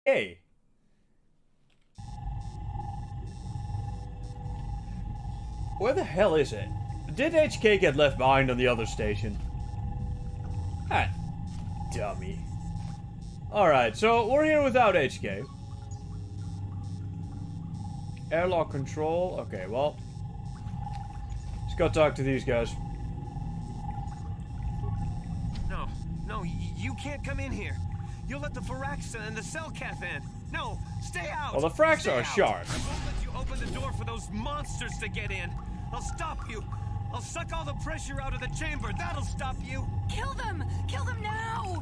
Hey. Where the hell is it? Did HK get left behind on the other station? Ah, dummy. Alright, so we're here without HK. Airlock control. Okay, well. Let's go talk to these guys. No, you can't come in here. You'll let the Firaxa and the Cellcath in. No, stay out. Well, the Firaxa are sharks. I won't let you open the door for those monsters to get in. I'll stop you. I'll suck all the pressure out of the chamber. That'll stop you. Kill them! Kill them now!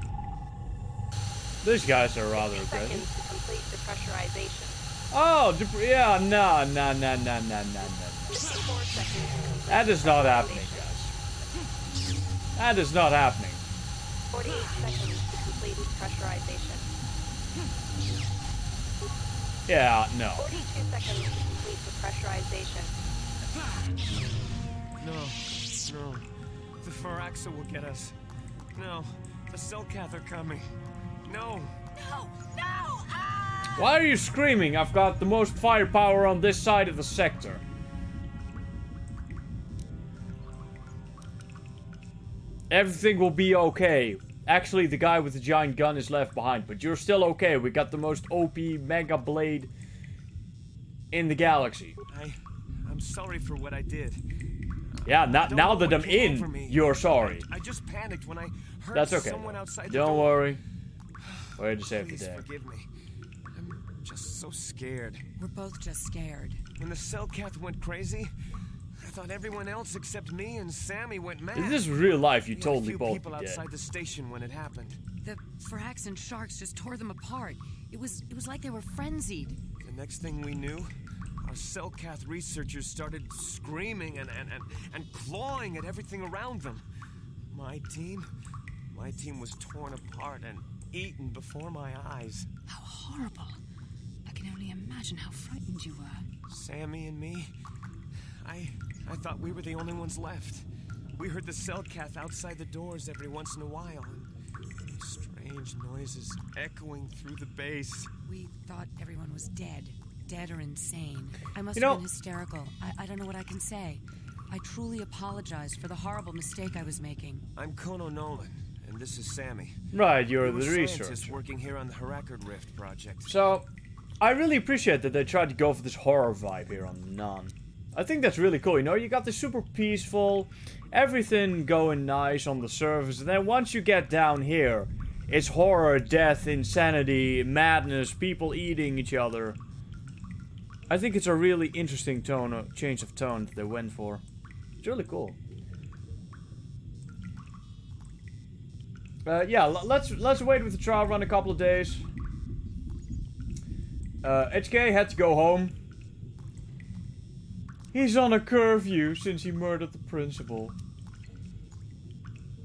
These guys are rather aggressive. To complete depressurization. Oh, yeah, no. 54 seconds. That is not happening, guys. That is not happening. 48 seconds to complete depressurization. Yeah, no. 42 seconds to complete depressurization. No. The Firaxa will get us. No, the Cellcath are coming. No. No! Ah! Why are you screaming? I've got the most firepower on this side of the sector. Everything will be okay. Actually, the guy with the giant gun is left behind, but you're still okay. We got the most OP Mega Blade in the galaxy. I'm sorry for what I did. Yeah, now that I'm in, you're sorry. I just panicked when I heard That's okay. someone outside the Don't door. worry. We're here to save the Please day. forgive me. I'm just so scared. We're both just scared. When the Cellcath went crazy, I thought everyone else except me and Sammy went mad. If this is real life, you We had totally a few both people be dead. outside the station when it happened. The Firax and sharks just tore them apart. It was like they were frenzied. The next thing we knew, our Cellcath researchers started screaming and clawing at everything around them. My team was torn apart and eaten before my eyes. How horrible. I can only imagine how frightened you were. Sammy and me, I thought we were the only ones left. We heard the Cellcath outside the doors every once in a while. And strange noises echoing through the base. We thought everyone was dead. Dead or insane. I must You know- have been hysterical. I don't know what I can say. I truly apologize for the horrible mistake I was making. I'm Kono Nolan, and this is Sammy. Right, you're We're the scientists researcher. working here on the Harakard Rift project. So, I really appreciate that they tried to go for this horror vibe here on None. I think that's really cool, you know? You got this super peaceful, everything going nice on the surface, and then once you get down here, it's horror, death, insanity, madness, people eating each other. I think it's a really interesting change of tone that they went for. It's really cool. Yeah, let's wait with the trial run a couple of days. HK had to go home. He's on a curfew since he murdered the principal.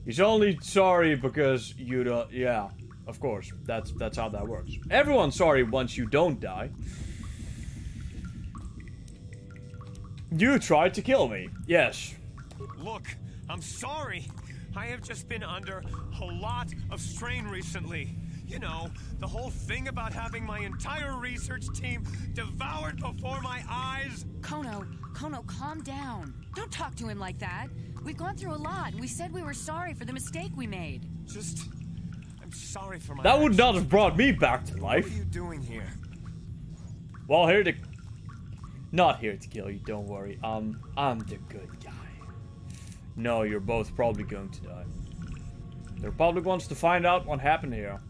He's only sorry because you don't. Yeah, of course. That's how that works. Everyone's sorry once you don't die. You tried to kill me. Yes. Look, I'm sorry. I have just been under a lot of strain recently. You know, the whole thing about having my entire research team devoured before my eyes. Kono, calm down. Don't talk to him like that. We've gone through a lot, and we said we were sorry for the mistake we made. I'm sorry for my That would not actions. have brought me back to What life. are you doing here? Well, not here to kill you, don't worry. I'm the good guy. No, you're both probably going to die. The Republic wants to find out what happened here.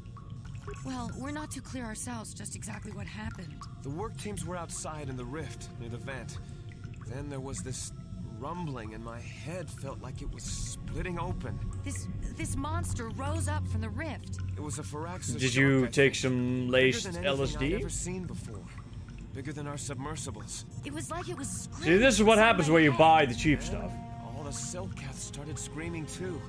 Well, we're not too clear ourselves just exactly what happened. The work teams were outside in the rift near the vent. Then there was this rumbling and my head felt like it was splitting open. This monster rose up from the rift. It was a Firaxa Did shark, you I take think. some Bigger laced than anything I'd LSD? ever seen before. Bigger than our submersibles. It was like it was See, screaming this is what inside happens my when you head. buy the cheap stuff. All the Cellcaths started screaming too.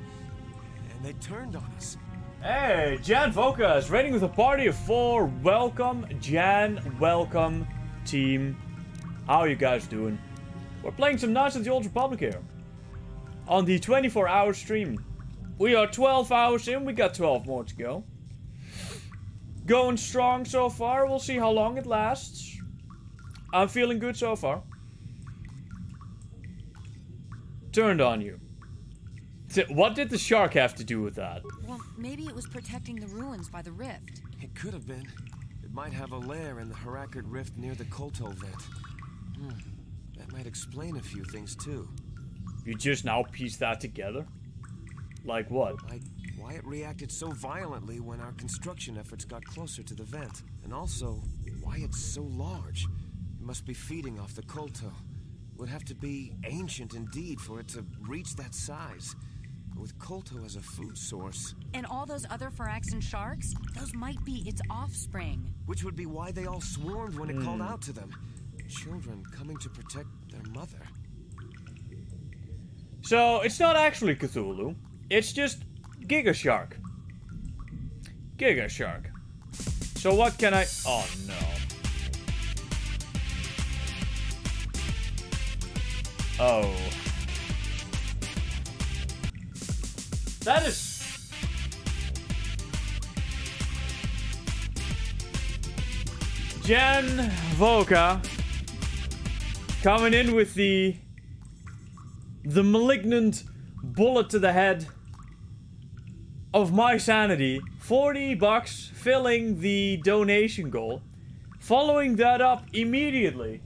And they turned on us. Hey, Jan Voka is raiding with a party of 4. Welcome, Jan. Welcome, team. How are you guys doing? We're playing some Knights of the Old Republic here. On the 24-hour stream. We are 12 hours in. We got 12 more to go. going strong so far. We'll see how long it lasts. I'm feeling good so far. Turned on you. What did the shark have to do with that? Well, maybe it was protecting the ruins by the rift. It could have been. It might have a lair in the Harakard Rift near the Kolto vent. That might explain a few things too. You just now pieced that together? Like what? Like why it reacted so violently when our construction efforts got closer to the vent. And also, why it's so large. It must be feeding off the Kolto. Would have to be ancient indeed for it to reach that size. With Kolto as a food source. And all those other Phyraxan sharks, those might be its offspring. Which would be why they all swarmed when it called out to them. Children coming to protect their mother. So, it's not actually Cthulhu. It's just Giga Shark. Giga Shark. So what can I... Oh no. Oh. That is... Jan Voka coming in with the malignant bullet to the head of my sanity. $40 filling the donation goal. Following that up immediately.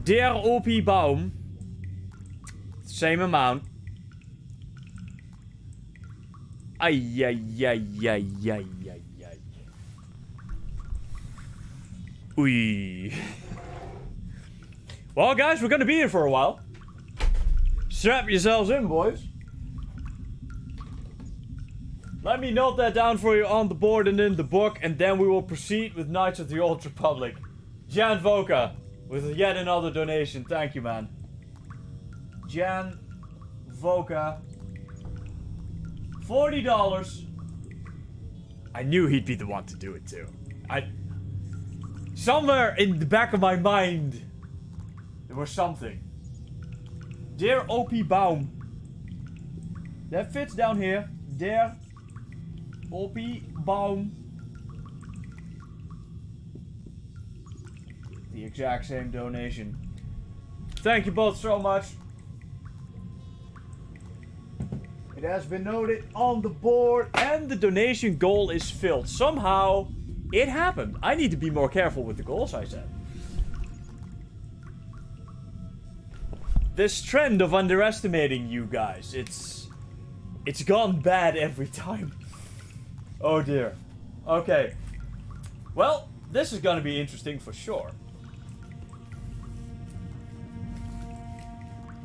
Der OP Baum. Same amount. Ay, ay, ay, ay, ay, ay, ay. Oei. Well, guys, we're gonna be here for a while. Strap yourselves in, boys. Let me note that down for you on the board and in the book, and then we will proceed with Knights of the Old Republic. Jan Voka, with yet another donation. Thank you, man. Jan Voka. $40. I knew he'd be the one to do it, too. Somewhere in the back of my mind, there was something. Dear OP Baum. That fits down here. Der OP Baum. The exact same donation. Thank you both so much. It has been noted on the board and the donation goal is filled. Somehow, it happened. I need to be more careful with the goals I set. This trend of underestimating you guys, it's gone bad every time. Oh dear. Okay. Well, this is gonna be interesting for sure.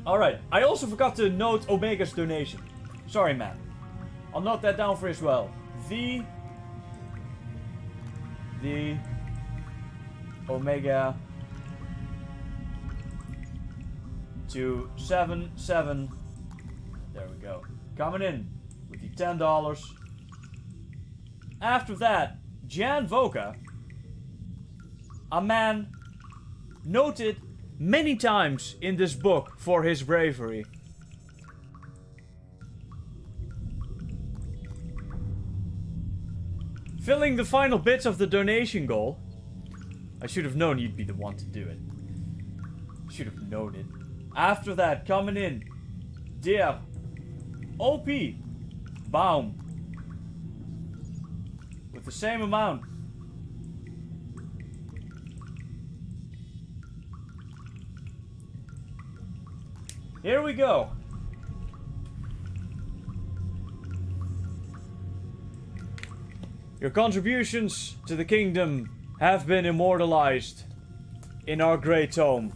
Alright, I also forgot to note Omega's donation. Sorry, man. I'll note that down for you as well. The Omega 277. There we go. Coming in with the $10. After that, Jan Voka, a man noted many times in this book for his bravery. Filling the final bits of the donation goal. I should have known you'd be the one to do it. Should have known it. After that, coming in, dear OP Baum, with the same amount. Here we go. Your contributions to the kingdom have been immortalized in our great tome.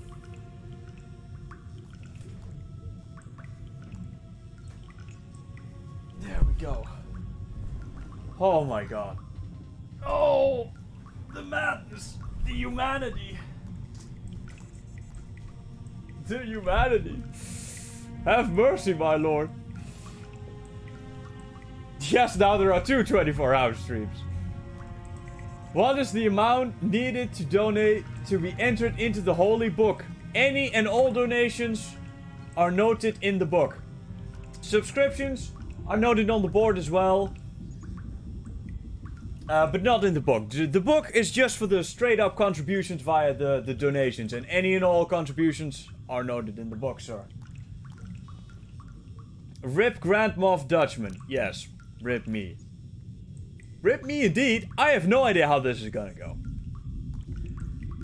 There we go. Oh my god. Oh, the madness, the humanity. The humanity. Have mercy, my lord. Yes, now there are two 24-hour streams. What is the amount needed to donate to be entered into the holy book? Any and all donations are noted in the book. Subscriptions are noted on the board as well. But not in the book. The book is just for the straight up contributions via the donations. And any and all contributions are noted in the book, sir. Rip Grand Moff Dutchman. Yes, rip me. Rip me indeed. I have no idea how this is gonna go.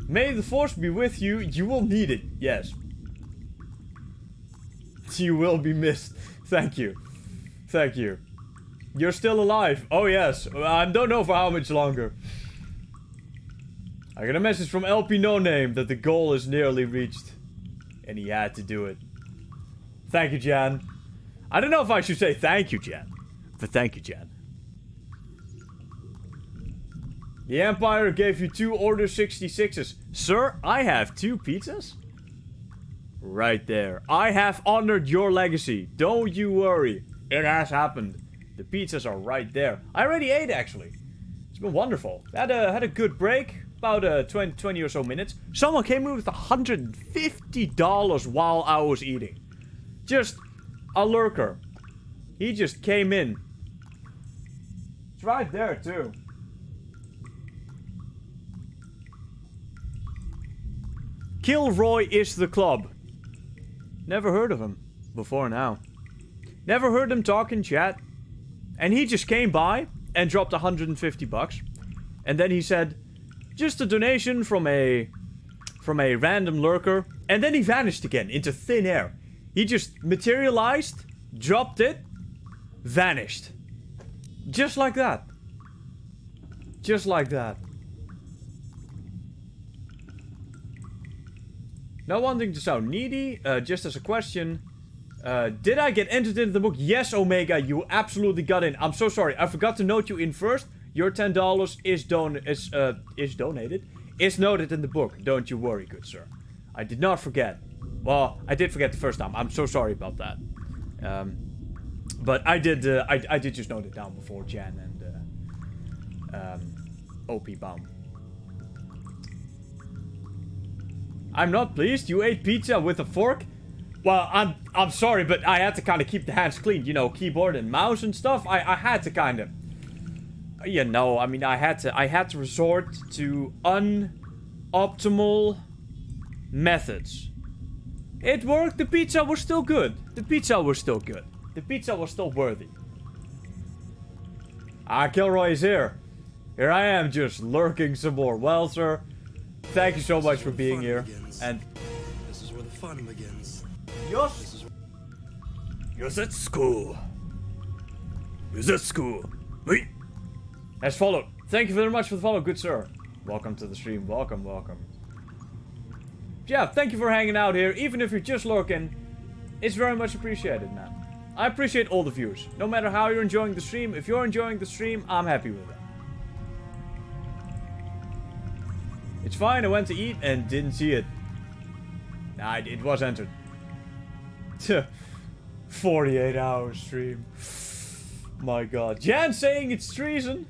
May the force be with you. You will need it. Yes. You will be missed. Thank you. Thank you. You're still alive. Oh yes. I don't know for how much longer. I got a message from LP No Name that the goal is nearly reached. And he had to do it. Thank you, Jan. I don't know if I should say thank you, Jan. But thank you, Jan. The Empire gave you 2 Order 66s. Sir, I have 2 pizzas? Right there. I have honored your legacy. Don't you worry. It has happened. The pizzas are right there. I already ate, actually. It's been wonderful. Had a good break. About 20 or so minutes. Someone came in with $150 while I was eating. Just a lurker. He just came in. It's right there, too. Kilroy is the club. Never heard of him before now. Never heard him talk in chat. And he just came by and dropped $150. And then he said, just a donation from a random lurker. And then he vanished again into thin air. He just materialized, dropped it, vanished. Just like that. Just like that. Not wanting to sound needy, just as a question. Did I get entered into the book? Yes, Omega, you absolutely got in. I'm so sorry. I forgot to note you in first. Your $10 is donated. Is noted in the book. Don't you worry, good sir. I did not forget. Well, I did forget the first time. I'm so sorry about that. But I did just note it down before Jan and OP Baum. I'm not pleased. You ate pizza with a fork? Well, I'm sorry, but I had to kind of keep the hands clean. You know, keyboard and mouse and stuff. I had to kind of... You know, I mean, I had to resort to unoptimal methods. It worked. The pizza was still good. The pizza was still good. The pizza was still worthy. Ah, Kilroy is here. Here I am, just lurking some more. Well, sir, thank you so much for being here. And this is where the fun begins. Yes. Yes, at school. Yes, at school. Wait. As followed. Thank you very much for the follow, good sir. Welcome to the stream. Welcome, welcome. Yeah, thank you for hanging out here. Even if you're just lurking, it's very much appreciated, man. I appreciate all the viewers. No matter how you're enjoying the stream, if you're enjoying the stream, I'm happy with it. It's fine, I went to eat and didn't see it. Nah, it was entered. 48-hour stream. My god. Jan saying it's treason.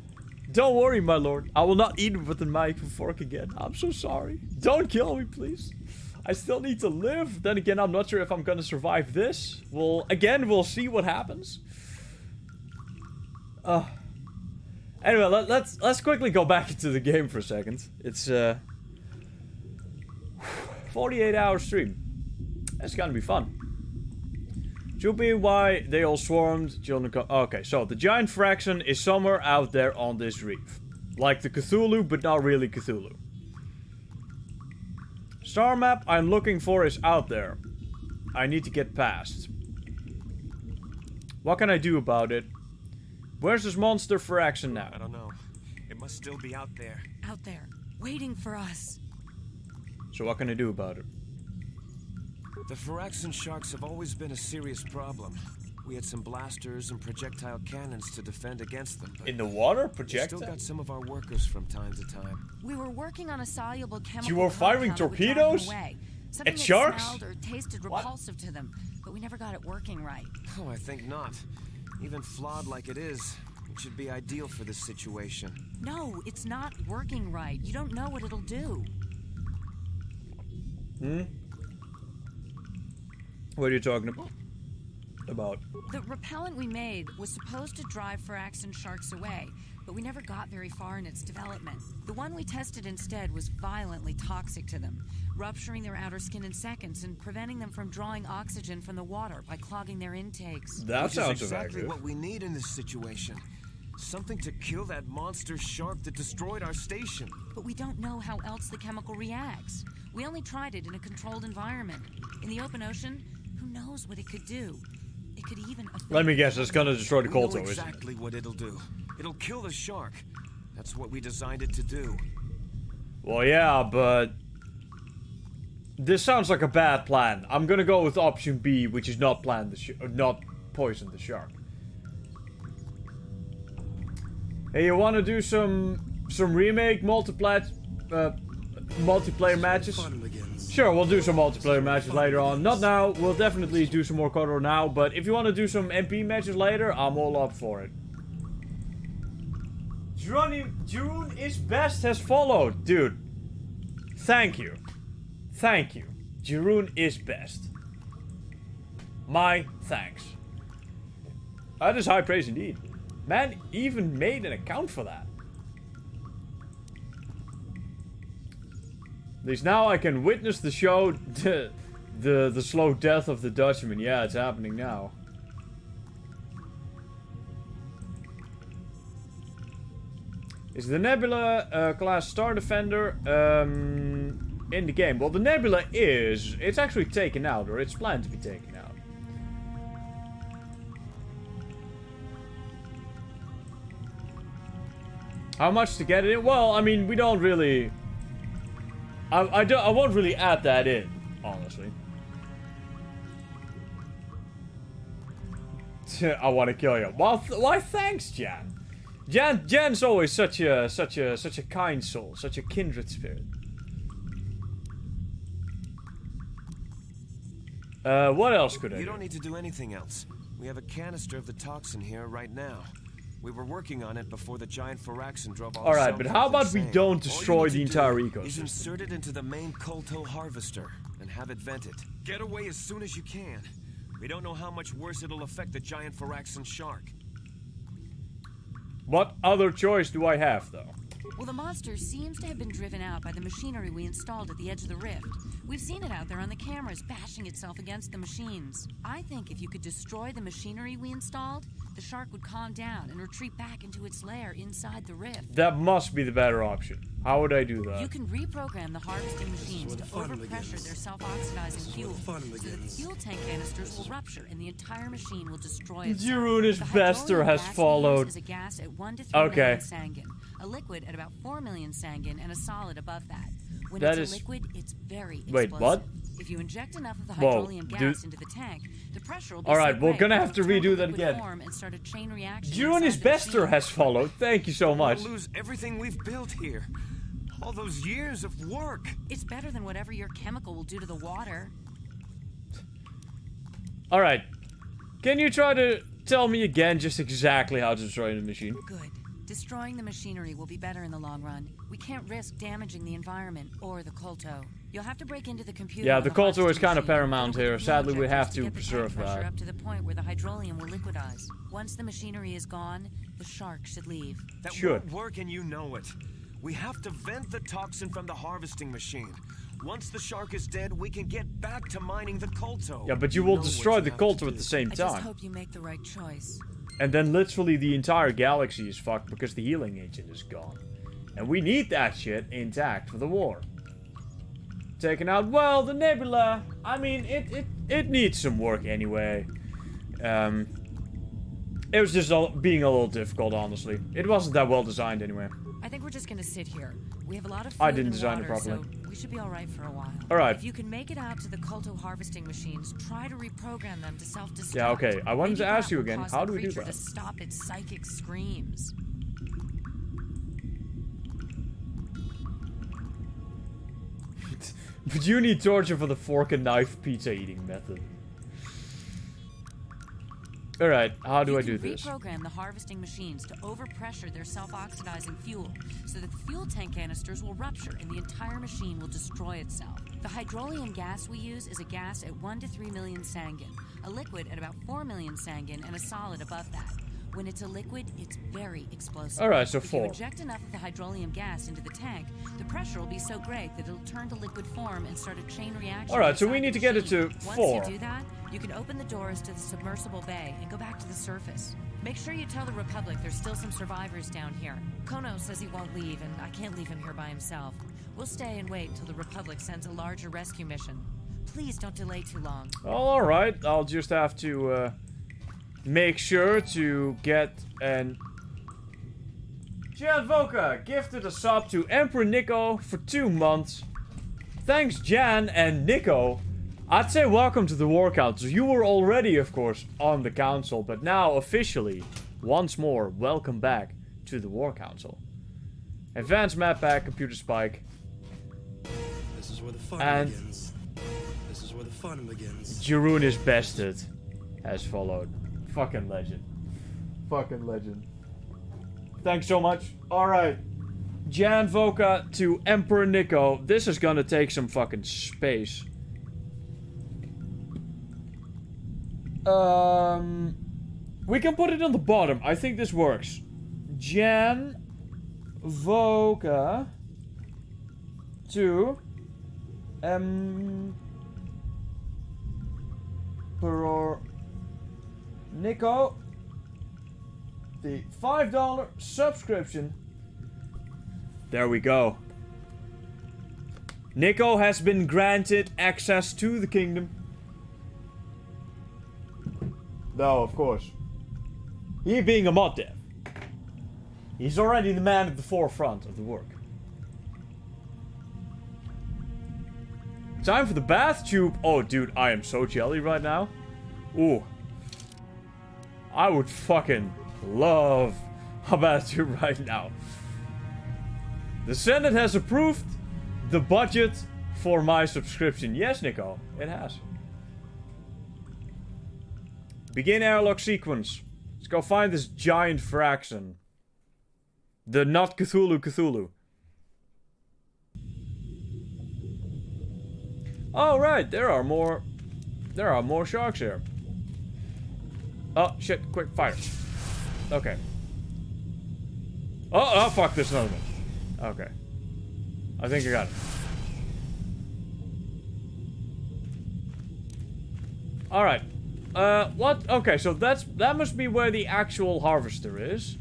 Don't worry, my lord. I will not eat with a knife and fork again. I'm so sorry. Don't kill me, please. I still need to live. Then again, I'm not sure if I'm gonna survive this. We'll see what happens. Anyway, let's quickly go back into the game for a second. It's 48-hour stream. That's gonna be fun. Should be why they all swarmed. Okay, so the giant fraction is somewhere out there on this reef. Like the Cthulhu, but not really Cthulhu. Star map I'm looking for is out there. I need to get past. What can I do about it? Where's this monster fraction now? I don't know. It must still be out there. Out there, waiting for us. So what can I do about it? The Phyraxan sharks have always been a serious problem. We had some blasters and projectile cannons to defend against them. In the water? We Projectile? still got some of our workers from time to time. We were working on a soluble chemical. You were firing compound that would drive them torpedoes? away. At Something that sharks? smelled or tasted repulsive to them, but we never got it working right. Oh, I think not. Even flawed like it is, it should be ideal for this situation. No, it's not working right. You don't know what it'll do. What are you talking about? The repellent we made was supposed to drive Phyraxan sharks away, but we never got very far in its development. The one we tested instead was violently toxic to them, rupturing their outer skin in seconds and preventing them from drawing oxygen from the water by clogging their intakes. That Which sounds is exactly effective. what we need in this situation. Something to kill that monster shark that destroyed our station. But we don't know how else the chemical reacts. We only tried it in a controlled environment. In the open ocean, who knows what it could do? It could even affect... Let me guess, it's gonna destroy the We know Colto, isn't it? exactly what it'll do. It'll kill the shark. That's what we designed it to do. Well, yeah, but... this sounds like a bad plan. I'm gonna go with option B, which is not not poison the shark. Hey, you wanna do some remake multiplayer matches? Fun begins. Sure, we'll do some multiplayer matches later on. Not now, we'll definitely do some more Kotor now, but if you want to do some MP matches later, I'm all up for it. June is best has followed. Dude, thank you. Thank you. Jeroen is best. My thanks. That is high praise indeed. Man even made an account for that. At least now I can witness the show, the slow death of the Dutchman. Yeah, it's happening now. Is the Nebula class Star Defender in the game? Well, the Nebula is. It's actually taken out, or it's planned to be taken out. How much to get it in? Well, I mean, we don't really... I won't really add that in, honestly. I want to kill you. Well, why thanks, Jan. Jan's always such a kind soul, such a kindred spirit. What else could I do? You don't need to do anything else. We have a canister of the toxin here right now. We were working on it before the giant Firaxin drove all Alright, but how about we don't destroy the entire Is ecosystem? insert it into the main Colto harvester and have it vented. Get away as soon as you can. We don't know how much worse it'll affect the giant Firaxin shark. What other choice do I have, though? Well, the monster seems to have been driven out by the machinery we installed at the edge of the rift. We've seen it out there on the cameras, bashing itself against the machines. I think if you could destroy the machinery we installed, the shark would calm down and retreat back into its lair inside the rift. That must be the better option. How would I do that? You can reprogram the harvesting machines to fun overpressure begins. their self-oxidizing fuel, fun so that the begins. fuel tank canisters will rupture and the entire machine will destroy itself. Jeroen's The Bester hydronium has gas we use followed. is a gas at 1 to 3 Okay. million sangin, a liquid at about 4 million sangin, and a solid above that. When That it's is- a liquid, it's very Wait, explosive. what? If you inject enough of the Whoa, hydrolium dude. gas into the tank, the pressure will be Alright, so we're great gonna that have to it'll turn redo the that liquid again. form and start a chain reaction Jeroen is inside the Bester machine. has followed. Thank you so much. We'll lose everything we've built here. All those years of work. It's better than whatever your chemical will do to the water. Alright. Can you try to tell me again just exactly how to destroy the machine? Good. Destroying the machinery will be better in the long run. We can't risk damaging the environment or the Colto. You'll have to break into the computer. Yeah, on the Colto is harvesting kind of machine. paramount It'll here. be Sadly, we have injectors to get the tank preserve pressure that. up to the point where the hydrolium will liquidize. Once the machinery is gone, the shark should leave. That Should. won't work and you know it. We have to vent the toxin from the harvesting machine. Once the shark is dead, we can get back to mining the Colto. Yeah, but you will destroy the Colto at the same I just time. hope you make the right choice. And then literally the entire galaxy is fucked because the healing agent is gone. And we need that shit intact for the war. Taking out, well, the Nebula. I mean, it needs some work anyway. It was just being a little difficult, honestly. It wasn't that well designed anyway. I think we're just gonna sit here. We have a lot of food I didn't and design it water, properly. so we should be all right for a while. All right. If you can make it out to the Colto harvesting machines, try to reprogram them to self-destruct. Yeah, okay. I wanted Maybe to ask that you will again, cause how the do we do creature that? To stop its psychic screams. But you need torture for the fork and knife pizza eating method. Alright, how do I do this? You can reprogram the harvesting machines to overpressure their self-oxidizing fuel, so that the fuel tank canisters will rupture and the entire machine will destroy itself. The hydrolium gas we use is a gas at 1 to 3 million sangin, a liquid at about 4 million sangin, and a solid above that. When it's a liquid, it's very explosive. Alright, so If you 4. inject enough of the hydrolium gas into the tank, the pressure will be so great that it'll turn to liquid form and start a chain reaction. Alright, so we inside need the to get it to machine. 4. Once you do that, you can open the doors to the submersible bay and go back to the surface. Make sure you tell the Republic there's still some survivors down here. Kono says he won't leave, and I can't leave him here by himself. We'll stay and wait until the Republic sends a larger rescue mission. Please don't delay too long. Alright, I'll just have to make sure to get an... Jan Voka gifted a sub to Emperor Nico for 2 months. Thanks Jan and Nico. I'd say welcome to the War Council. You were already, of course, on the council, but now officially, once more, welcome back to the War Council. Advanced map pack, computer spike. This is where the fun And- begins. This is where the fun begins. Jeroen is bested. As followed. Fucking legend. Fucking legend. Thanks so much. Alright. Jan Voka to Emperor Nico. This is gonna take some fucking space. We can put it on the bottom. I think this works. Jan Voka to Emperor Nico. The $5 subscription. There we go. Nico has been granted access to the kingdom. No, of course. He being a mod dev, he's already the man at the forefront of the work. Time for the bath tube. Oh, dude, I am so jelly right now. Ooh. I would fucking love a bath tube right now. The Senate has approved the budget for my subscription. Yes, Nico, it has. Begin airlock sequence. Let's go find this giant fraction. The not Cthulhu. Oh right, there are more sharks here. Oh shit, quick fire. Okay. Oh fuck, there's another one. Okay. I think I got it. Alright. What? Okay, so that must be where the actual harvester is.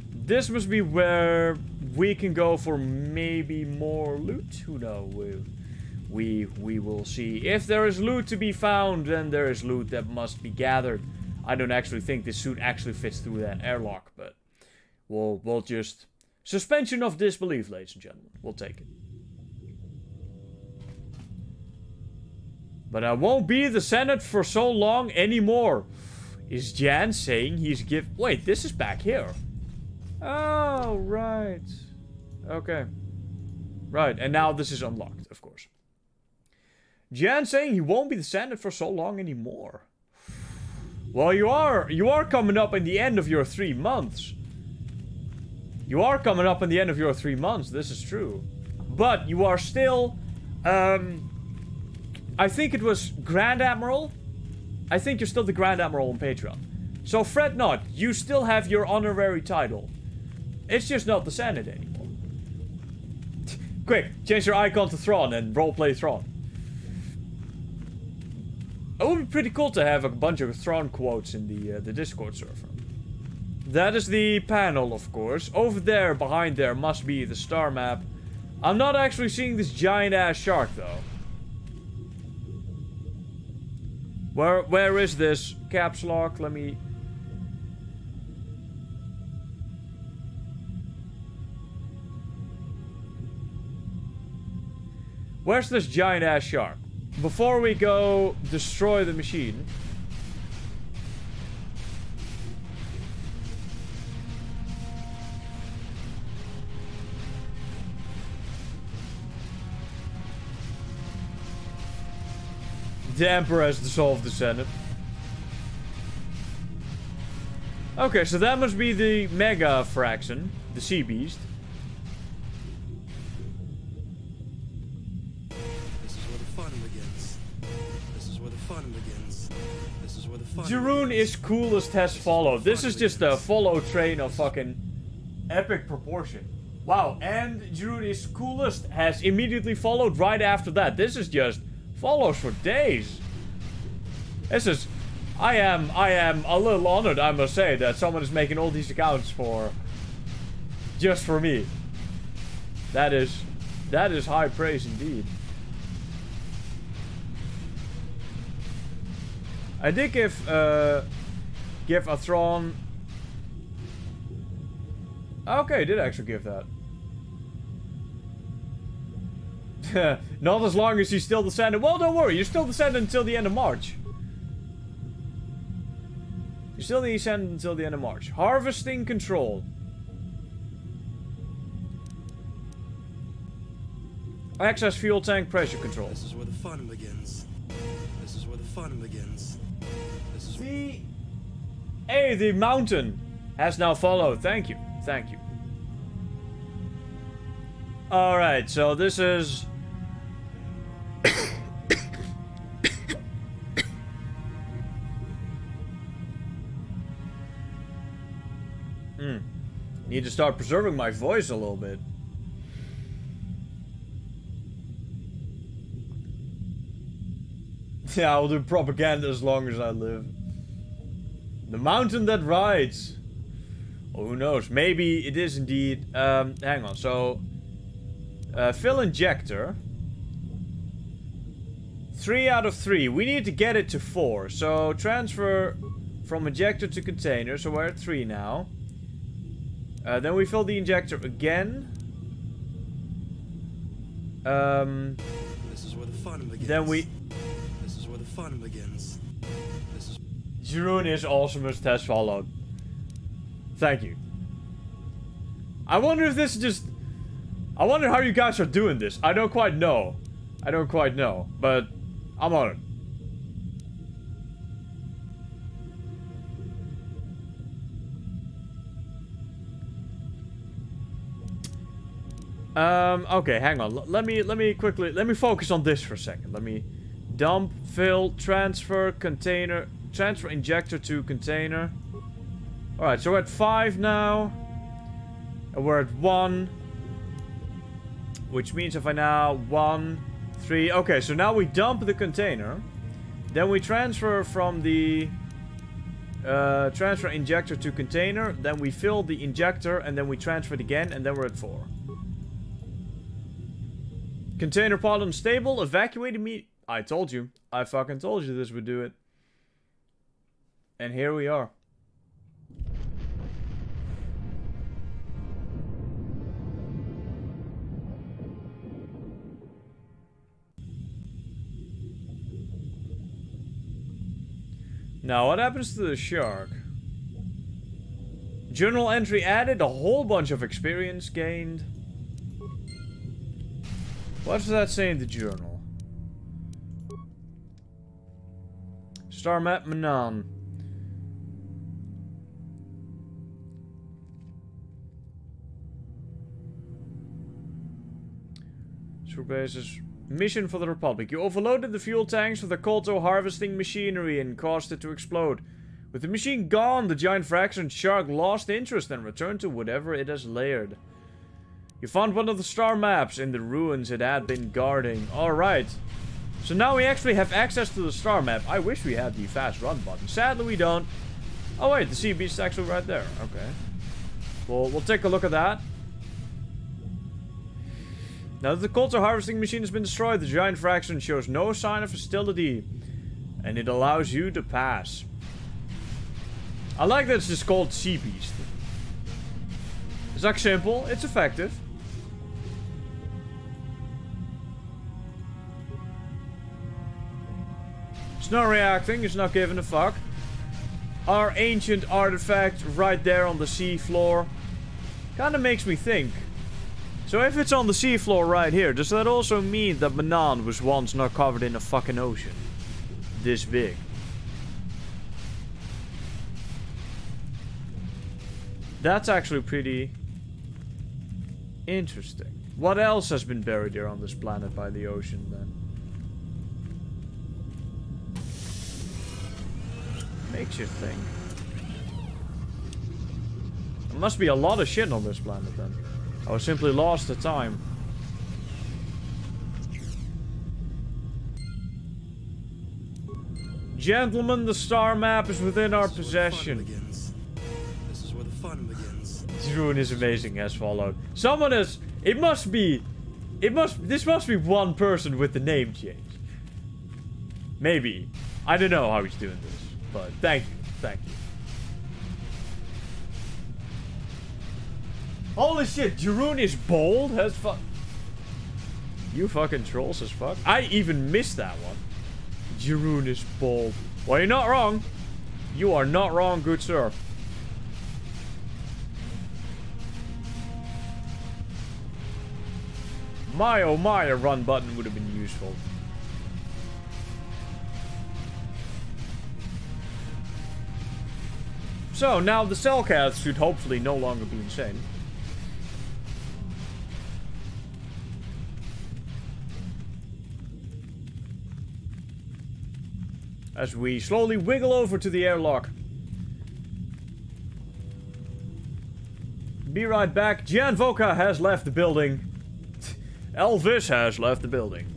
This must be where we can go for maybe more loot. Who knows? We will see. If there is loot to be found, then there is loot that must be gathered. I don't actually think this suit actually fits through that airlock, but we'll just suspension of disbelief, ladies and gentlemen. We'll take it. But I won't be the Senate for so long anymore. Is Jan saying he's Wait, this is back here. Oh, right. Okay. Right, and now this is unlocked, of course. Jan saying he won't be the Senate for so long anymore. Well, you are coming up in the end of your 3 months. You are coming up in the end of your 3 months, this is true. But you are still, I think it was Grand Admiral. I think you're still the Grand Admiral on Patreon. So fret not, you still have your honorary title. It's just not the Senate anymore. Quick, change your icon to Thrawn and roleplay Thrawn. It would be pretty cool to have a bunch of Thrawn quotes in the Discord server. That is the panel, of course. Over there, behind there, must be the star map. I'm not actually seeing this giant-ass shark, though. Where is this? Caps lock, let me... Where's this giant-ass shark? Before we go destroy the machine... The Emperor has dissolved the Senate. Okay, so that must be the Mega Fraction, the Sea Beast. This is where the fun begins. This is where the fun begins. This is where the fun Jeroen begins. is coolest has followed. This is just a follow train of fucking epic proportion. Wow, and Jeroen is coolest has immediately followed right after that. This is just follows for days. This is... I am a little honored, I must say, that someone is making all these accounts for... just for me. That is high praise indeed. I did give a Thrawn... Okay, I did actually give that. Not as long as he's still descendant. Well, don't worry, you're still descendant until the end of March. You're still descendant until the end of March. Harvesting control. Access fuel tank pressure control. This is where the fun begins. This is where the fun begins. This is Hey, the mountain has now followed. Thank you. Thank you. Alright, so this is... Need to start preserving my voice a little bit. Yeah, I'll do propaganda as long as I live. The mountain that rides. Oh, who knows? Maybe it is indeed. Hang on. So, fill injector. 3 out of 3. We need to get it to 4. So, transfer from injector to container. So, we're at 3 now. Then we fill the injector again. This is where the fun begins. Then we... This is where the fun begins. This is... Jeroen is awesomest has followed. Thank you. I wonder if this is just... I wonder how you guys are doing this. I don't quite know. I don't quite know. But I'm on it. Okay, hang on. Let me quickly... Let me focus on this for a second. Let me... Dump, fill, transfer, container... Transfer injector to container. Alright, so we're at 5 now. And we're at 1. Which means if I now... 1, 3... Okay, so now we dump the container. Then we transfer from the... transfer injector to container. Then we fill the injector. And then we transfer it again. And then we're at 4. Container pod unstable. Evacuate immediately. I told you. I fucking told you this would do it. And here we are. Now, what happens to the shark? Journal entry added. A whole bunch of experience gained. What does that say in the journal? Star map Manan. Bases. Mission for the Republic. You overloaded the fuel tanks with the Kolto harvesting machinery and caused it to explode. With the machine gone, the giant fraction shark lost interest and returned to whatever it has layered. You found one of the star maps in the ruins it had been guarding. Alright. So now we actually have access to the star map. I wish we had the fast run button. Sadly we don't. Oh wait, the sea beast's actually right there. Okay. Well, we'll take a look at that. Now that the Kolto harvesting machine has been destroyed, the giant fraction shows no sign of hostility. And it allows you to pass. I like that it's just called Sea Beast. It's like simple, it's effective. It's not reacting, it's not giving a fuck. Our ancient artifact right there on the sea floor. Kinda makes me think. So if it's on the seafloor right here, does that also mean that Manan was once not covered in a fucking ocean? This big. That's actually pretty interesting. What else has been buried here on this planet by the ocean then? Makes you think. There must be a lot of shit on this planet then. I was simply lost at time. Gentlemen, the star map is within our possession. This is where the fun begins. This rune is amazing as followed. Someone has... This must be one person with the name change. Maybe. I don't know how he's doing this. But thank you. Thank you. Holy shit, Jeroen is bold as fuck. You fucking trolls as fuck. I even missed that one. Jeroen is bold. Well, you're not wrong. You are not wrong, good sir. My oh my, a run button would have been useful. So, now the Cellcats should hopefully no longer be insane. As we slowly wiggle over to the airlock. Be right back. Jan Voka has left the building. Elvis has left the building.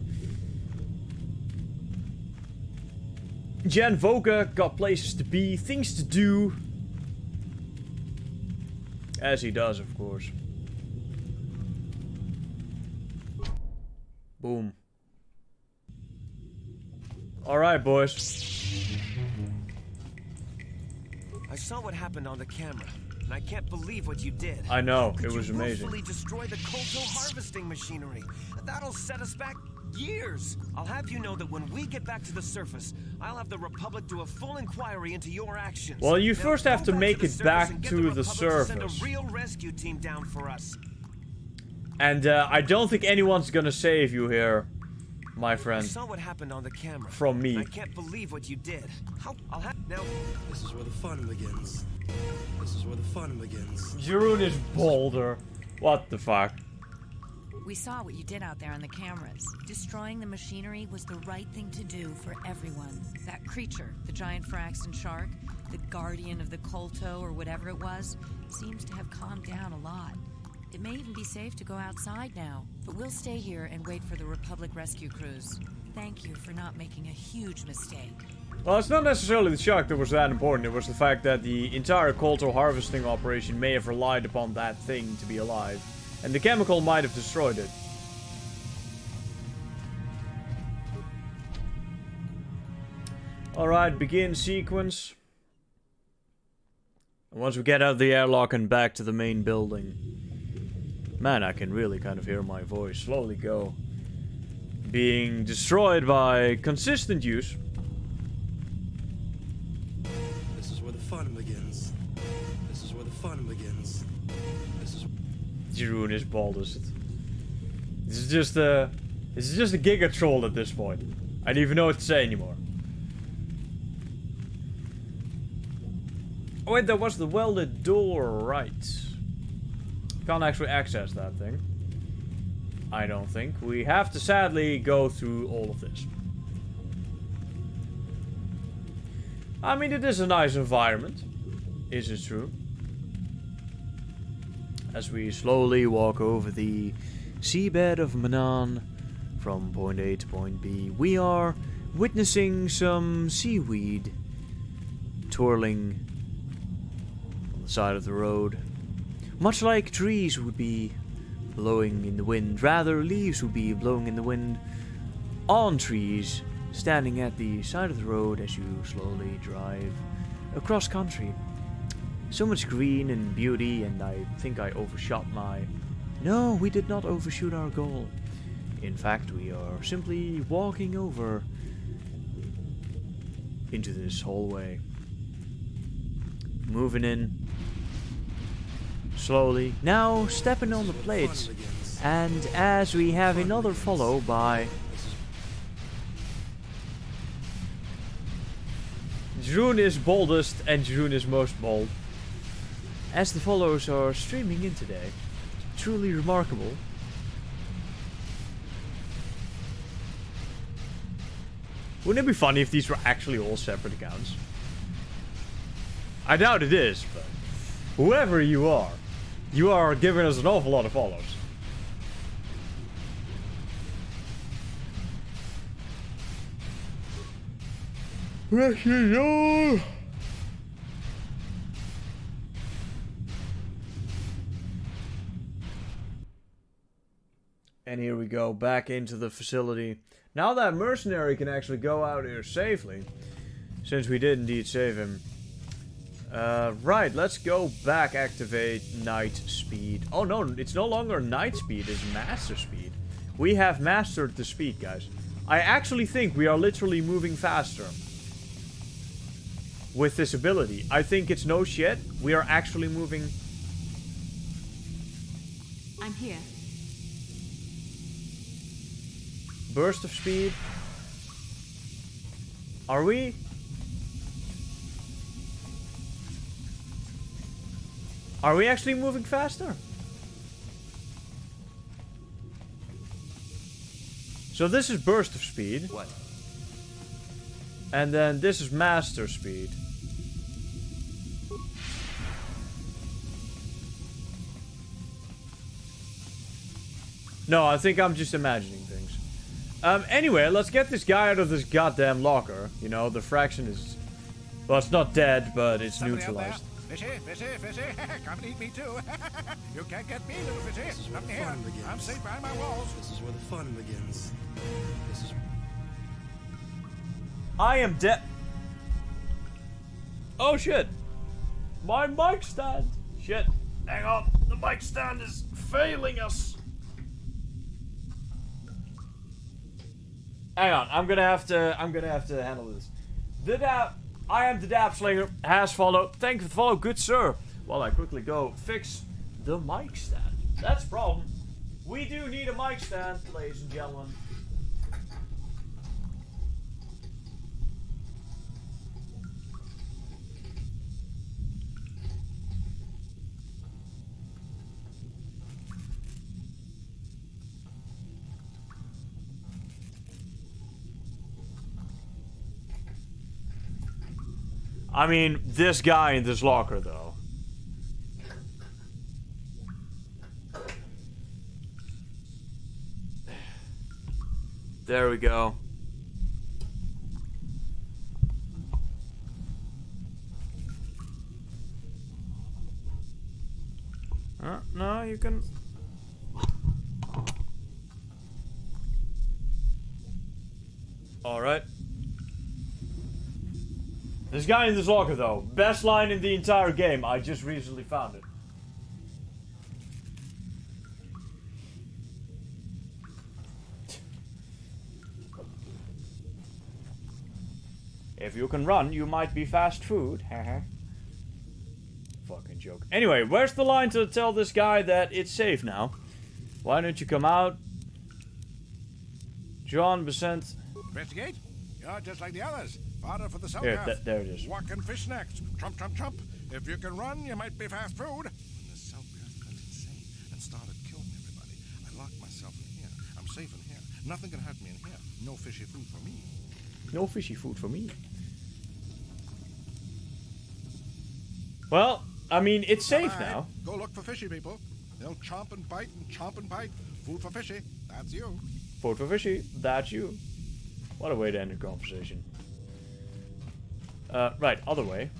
Jan Voka got places to be, things to do. As he does, of course. Boom. Alright, boys. I saw what happened on the camera, and I can't believe what you did. I know, How could it was you amazing. willfully destroy the Kolto harvesting machinery. That'll set us back years. I'll have you know that when we get back to the surface, I'll have the Republic do a full inquiry into your actions. Well, you Now, first go have to back make the it surface back and get to the Republic to send surface. a real rescue team down for us. And I don't think anyone's gonna save you here, my I friend. saw what happened on the camera. From me. I can't believe what you did. How? I'll have now. This is where the fun begins. This is where the fun begins. Jeroen is bolder. What the fuck? We saw what you did out there on the cameras. Destroying the machinery was the right thing to do for everyone. That creature, the giant Firaxan shark, the guardian of the Kolto or whatever it was, seems to have calmed down a lot. It may even be safe to go outside now, but we'll stay here and wait for the Republic rescue crews. Thank you for not making a huge mistake. Well, it's not necessarily the shark that was that important. It was the fact that the entire Kolto harvesting operation may have relied upon that thing to be alive. And the chemical might have destroyed it. Alright, begin sequence. And once we get out of the airlock and back to the main building. Man, I can really kind of hear my voice slowly go. Being destroyed by consistent use. This is where the fun begins. This is where the fun begins. This is... Jeroen is bald as it. This is just a giga troll at this point. I don't even know what to say anymore. Oh wait, that was the welded door, right? Can't actually access that thing. I don't think. We have to sadly go through all of this. I mean, it is a nice environment. Is it true? As we slowly walk over the seabed of Manan from point A to point B, we are witnessing some seaweed twirling on the side of the road. Much like trees would be blowing in the wind, rather leaves would be blowing in the wind on trees standing at the side of the road as you slowly drive across country. So much green and beauty, and I think I overshot my... No, we did not overshoot our goal. In fact, we are simply walking over into this hallway. Moving in. Slowly. Now stepping on the plates. And as we have another follow by... Jeroen is boldest and Jeroen is most bold. As the follows are streaming in today. Truly remarkable. Wouldn't it be funny if these were actually all separate accounts? I doubt it is, but whoever you are giving us an awful lot of follows. And here we go, back into the facility. Now that mercenary can actually go out here safely, since we did indeed save him. Right, let's go back, activate night speed. Oh no, it's no longer night speed, it's master speed. We have mastered the speed, guys. I actually think we are literally moving faster with this ability. I think it's no shit. We are actually moving. I'm here. Burst of speed. Are we? Are we actually moving faster? So this is burst of speed. What? And then this is master speed. No, I think I'm just imagining things. Anyway, let's get this guy out of this goddamn locker. You know, the fraction is... Well, it's not dead, but it's neutralized. Fishy, fishy, fishy, come and eat me too. You can't get me, little fishy. This is where Come the here. fun begins. I'm safe behind my walls. This is where the fun begins. This is... I am dead. Oh shit. My mic stand. Shit. Hang on. The mic stand is failing us. Hang on. I'm gonna have to handle this. I am the Dab Slinger, has followed. Thank you for the follow, good sir. While I quickly go fix the mic stand. That's a problem. We do need a mic stand, ladies and gentlemen. I mean, this guy in this locker, though. There we go. No, you can... Alright. This guy in this locker, though. Best line in the entire game. I just recently found it. If you can run, you might be fast food. Fucking joke. Anyway, where's the line to tell this guy that it's safe now? Why don't you come out? John Besant. Investigate? You're just like the others. Fodder for the cell Here, gas. there it is. Walk and fish next. Trump, trump, trump. If you can run, you might be fast food. When the cell gas went insane and started killing everybody, I locked myself in here. I'm safe in here. Nothing can hurt me in here. No fishy food for me. No fishy food for me. Well, I mean, it's safe All right, now. Go look for fishy people. They'll chomp and bite and chomp and bite. Food for fishy. That's you. Food for fishy, that's you. What a way to end a conversation. Right, other way.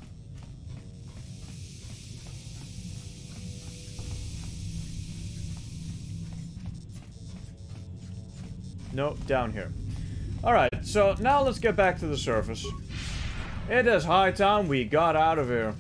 No, down here. Alright, so now let's get back to the surface. It is high time we got out of here.